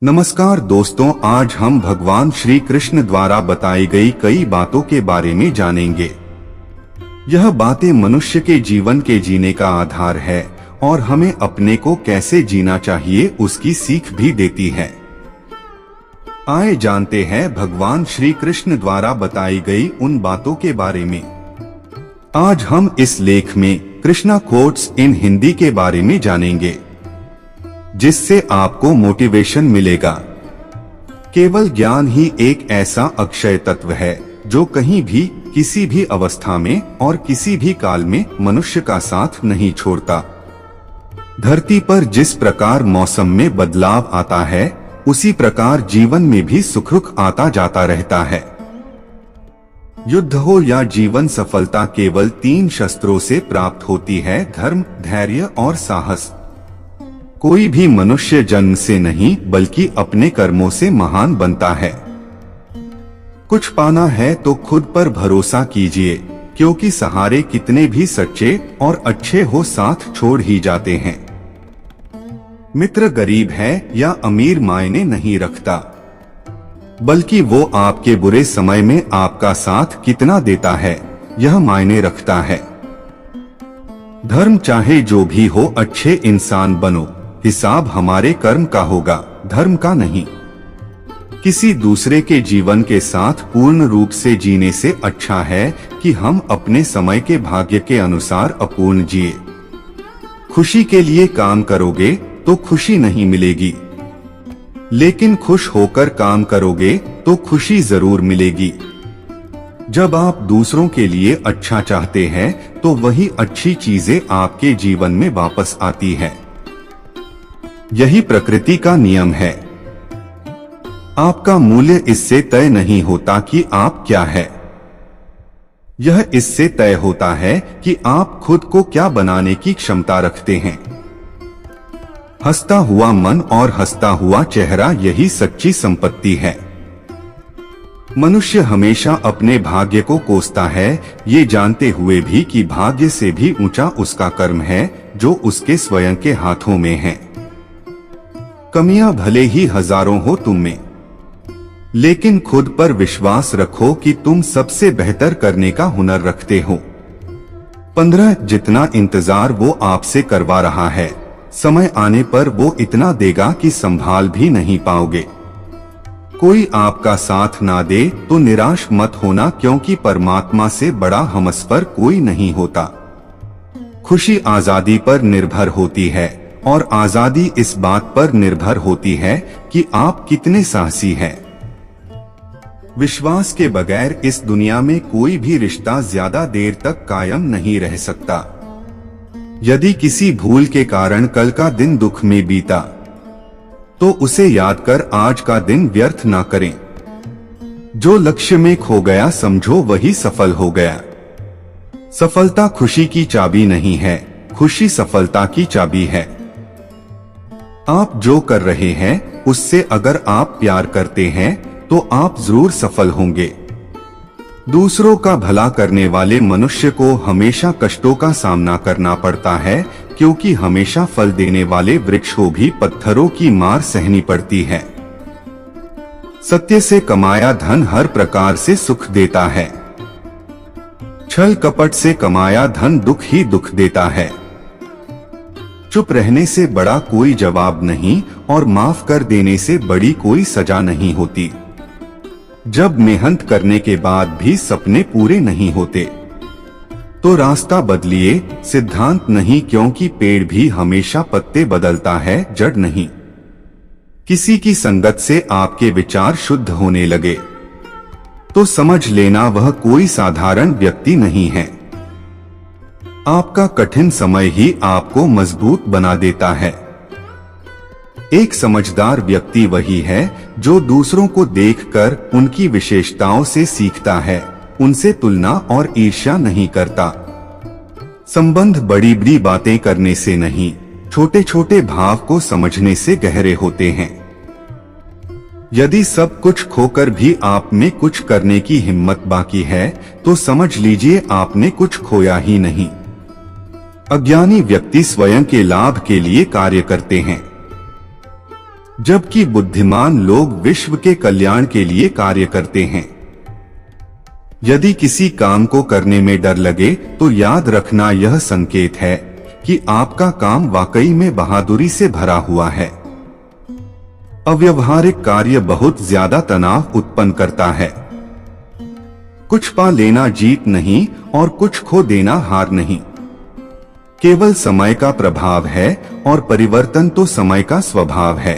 नमस्कार दोस्तों, आज हम भगवान श्री कृष्ण द्वारा बताई गई कई बातों के बारे में जानेंगे। यह बातें मनुष्य के जीवन के जीने का आधार है और हमें अपने को कैसे जीना चाहिए उसकी सीख भी देती है। आइए जानते हैं भगवान श्री कृष्ण द्वारा बताई गई उन बातों के बारे में। आज हम इस लेख में कृष्णा कोट्स इन हिंदी के बारे में जानेंगे, जिससे आपको मोटिवेशन मिलेगा। केवल ज्ञान ही एक ऐसा अक्षय तत्व है जो कहीं भी, किसी भी अवस्था में और किसी भी काल में मनुष्य का साथ नहीं छोड़ता। धरती पर जिस प्रकार मौसम में बदलाव आता है, उसी प्रकार जीवन में भी सुख आता जाता रहता है। युद्ध हो या जीवन सफलता केवल 3 शस्त्रों से प्राप्त होती है: धर्म, धैर्य और साहस। कोई भी मनुष्य जन्म से नहीं बल्कि अपने कर्मों से महान बनता है। कुछ पाना है तो खुद पर भरोसा कीजिए, क्योंकि सहारे कितने भी सच्चे और अच्छे हो साथ छोड़ ही जाते हैं। मित्र गरीब है या अमीर मायने नहीं रखता, बल्कि वो आपके बुरे समय में आपका साथ कितना देता है यह मायने रखता है। धर्म चाहे जो भी हो, अच्छे इंसान बनो। हिसाब हमारे कर्म का होगा, धर्म का नहीं। किसी दूसरे के जीवन के साथ पूर्ण रूप से जीने से अच्छा है कि हम अपने समय के भाग्य के अनुसार अपूर्ण जिए। खुशी के लिए काम करोगे तो खुशी नहीं मिलेगी, लेकिन खुश होकर काम करोगे तो खुशी जरूर मिलेगी। जब आप दूसरों के लिए अच्छा चाहते हैं तो वही अच्छी चीजें आपके जीवन में वापस आती है। यही प्रकृति का नियम है। आपका मूल्य इससे तय नहीं होता कि आप क्या है, यह इससे तय होता है कि आप खुद को क्या बनाने की क्षमता रखते हैं। हंसता हुआ मन और हंसता हुआ चेहरा, यही सच्ची संपत्ति है। मनुष्य हमेशा अपने भाग्य को कोसता है, ये जानते हुए भी कि भाग्य से भी ऊंचा उसका कर्म है जो उसके स्वयं के हाथों में है। कमियां भले ही हजारों हो तुम में, लेकिन खुद पर विश्वास रखो कि तुम सबसे बेहतर करने का हुनर रखते हो। 15 जितना इंतजार वो आपसे करवा रहा है, समय आने पर वो इतना देगा कि संभाल भी नहीं पाओगे। कोई आपका साथ ना दे तो निराश मत होना, क्योंकि परमात्मा से बड़ा हमसफर कोई नहीं होता। खुशी आजादी पर निर्भर होती है और आजादी इस बात पर निर्भर होती है कि आप कितने साहसी हैं। विश्वास के बगैर इस दुनिया में कोई भी रिश्ता ज्यादा देर तक कायम नहीं रह सकता। यदि किसी भूल के कारण कल का दिन दुख में बीता, तो उसे याद कर आज का दिन व्यर्थ ना करें। जो लक्ष्य में खो गया समझो वही सफल हो गया। सफलता खुशी की चाबी नहीं है, खुशी सफलता की चाबी है। आप जो कर रहे हैं उससे अगर आप प्यार करते हैं तो आप जरूर सफल होंगे। दूसरों का भला करने वाले मनुष्य को हमेशा कष्टों का सामना करना पड़ता है, क्योंकि हमेशा फल देने वाले वृक्ष को भी पत्थरों की मार सहनी पड़ती है। सत्य से कमाया धन हर प्रकार से सुख देता है, छल कपट से कमाया धन दुख ही दुख देता है। चुप रहने से बड़ा कोई जवाब नहीं और माफ कर देने से बड़ी कोई सजा नहीं होती। जब मेहनत करने के बाद भी सपने पूरे नहीं होते तो रास्ता बदलिए, सिद्धांत नहीं, क्योंकि पेड़ भी हमेशा पत्ते बदलता है, जड़ नहीं। किसी की संगत से आपके विचार शुद्ध होने लगे तो समझ लेना वह कोई साधारण व्यक्ति नहीं है। आपका कठिन समय ही आपको मजबूत बना देता है। एक समझदार व्यक्ति वही है जो दूसरों को देखकर उनकी विशेषताओं से सीखता है, उनसे तुलना और ईर्ष्या नहीं करता। संबंध बड़ी बड़ी बातें करने से नहीं, छोटे छोटे भाव को समझने से गहरे होते हैं। यदि सब कुछ खोकर भी आप में कुछ करने की हिम्मत बाकी है तो समझ लीजिए आपने कुछ खोया ही नहीं। अज्ञानी व्यक्ति स्वयं के लाभ के लिए कार्य करते हैं। जबकि बुद्धिमान लोग विश्व के कल्याण के लिए कार्य करते हैं। यदि किसी काम को करने में डर लगे तो याद रखना यह संकेत है कि आपका काम वाकई में बहादुरी से भरा हुआ है। अव्यवहारिक कार्य बहुत ज्यादा तनाव उत्पन्न करता है। कुछ पा लेना जीत नहीं और कुछ खो देना हार नहीं। केवल समय का प्रभाव है और परिवर्तन तो समय का स्वभाव है।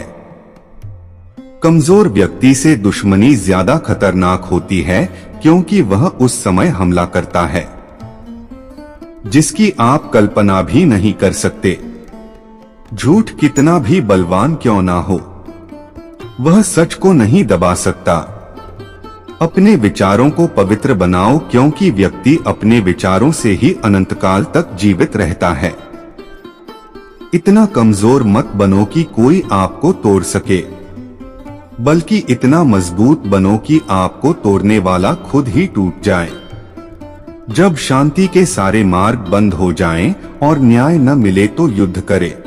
कमजोर व्यक्ति से दुश्मनी ज्यादा खतरनाक होती है क्योंकि वह उस समय हमला करता है जिसकी आप कल्पना भी नहीं कर सकते। झूठ कितना भी बलवान क्यों ना हो, वह सच को नहीं दबा सकता। अपने विचारों को पवित्र बनाओ क्योंकि व्यक्ति अपने विचारों से ही अनंतकाल तक जीवित रहता है। इतना कमजोर मत बनो कि कोई आपको तोड़ सके, बल्कि इतना मजबूत बनो कि आपको तोड़ने वाला खुद ही टूट जाए। जब शांति के सारे मार्ग बंद हो जाएं और न्याय न मिले तो युद्ध करे।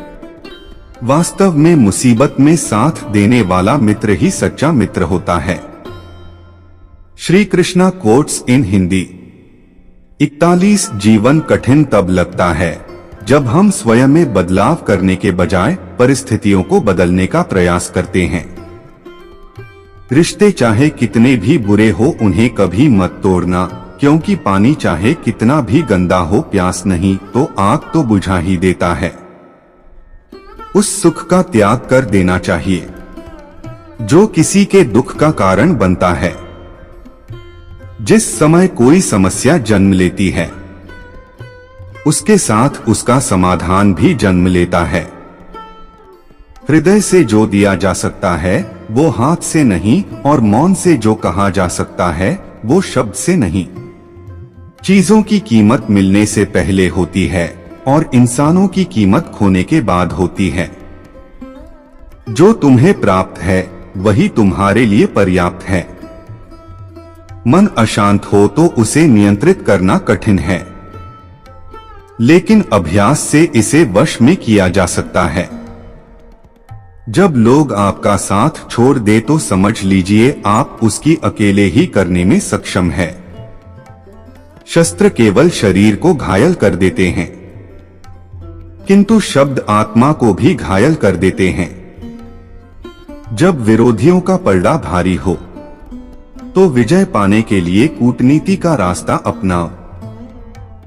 वास्तव में मुसीबत में साथ देने वाला मित्र ही सच्चा मित्र होता है। Shri Krishna quotes in Hindi. 41 जीवन कठिन तब लगता है जब हम स्वयं में बदलाव करने के बजाय परिस्थितियों को बदलने का प्रयास करते हैं। रिश्ते चाहे कितने भी बुरे हो उन्हें कभी मत तोड़ना, क्योंकि पानी चाहे कितना भी गंदा हो प्यास नहीं तो आग तो बुझा ही देता है। उस सुख का त्याग कर देना चाहिए जो किसी के दुख का कारण बनता है। जिस समय कोई समस्या जन्म लेती है उसके साथ उसका समाधान भी जन्म लेता है। हृदय से जो दिया जा सकता है वो हाथ से नहीं, और मौन से जो कहा जा सकता है वो शब्द से नहीं। चीजों की कीमत मिलने से पहले होती है और इंसानों की कीमत खोने के बाद होती है। जो तुम्हें प्राप्त है वही तुम्हारे लिए पर्याप्त है। मन अशांत हो तो उसे नियंत्रित करना कठिन है, लेकिन अभ्यास से इसे वश में किया जा सकता है। जब लोग आपका साथ छोड़ दे तो समझ लीजिए आप उसकी अकेले ही करने में सक्षम है। शस्त्र केवल शरीर को घायल कर देते हैं, किंतु शब्द आत्मा को भी घायल कर देते हैं। जब विरोधियों का पलड़ा भारी हो तो विजय पाने के लिए कूटनीति का रास्ता अपनाओ।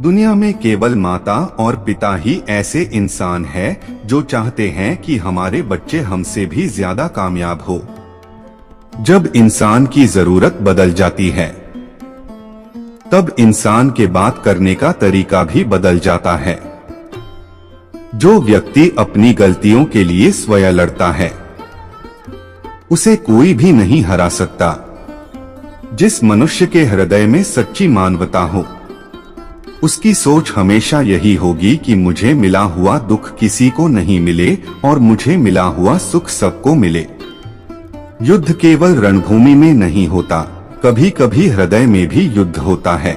दुनिया में केवल माता और पिता ही ऐसे इंसान हैं जो चाहते हैं कि हमारे बच्चे हमसे भी ज्यादा कामयाब हो। जब इंसान की जरूरत बदल जाती है तब इंसान के बात करने का तरीका भी बदल जाता है। जो व्यक्ति अपनी गलतियों के लिए स्वयं लड़ता है उसे कोई भी नहीं हरा सकता। जिस मनुष्य के हृदय में सच्ची मानवता हो उसकी सोच हमेशा यही होगी कि मुझे मिला हुआ दुख किसी को नहीं मिले और मुझे मिला हुआ सुख सबको मिले। युद्ध केवल रणभूमि में नहीं होता, कभी कभी हृदय में भी युद्ध होता है।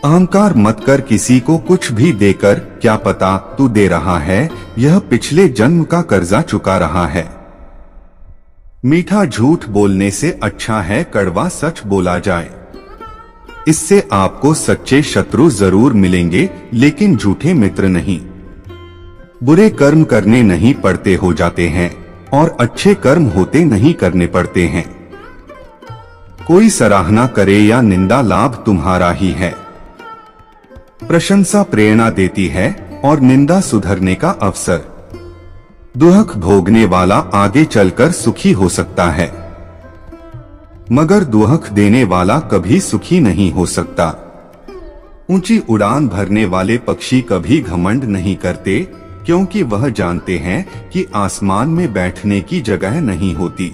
अहंकार मत कर किसी को कुछ भी देकर, क्या पता तू दे रहा है यह पिछले जन्म का कर्जा चुका रहा है। मीठा झूठ बोलने से अच्छा है कड़वा सच बोला जाए। इससे आपको सच्चे शत्रु जरूर मिलेंगे लेकिन झूठे मित्र नहीं। बुरे कर्म करने नहीं पड़ते हो जाते हैं और अच्छे कर्म होते नहीं करने पड़ते हैं। कोई सराहना करे या निंदा लाभ तुम्हारा ही है। प्रशंसा प्रेरणा देती है और निंदा सुधरने का अवसर। दुख भोगने वाला आगे चलकर सुखी हो सकता है, मगर दुख देने वाला कभी सुखी नहीं हो सकता। ऊंची उड़ान भरने वाले पक्षी कभी घमंड नहीं करते, क्योंकि वह जानते हैं कि आसमान में बैठने की जगह नहीं होती।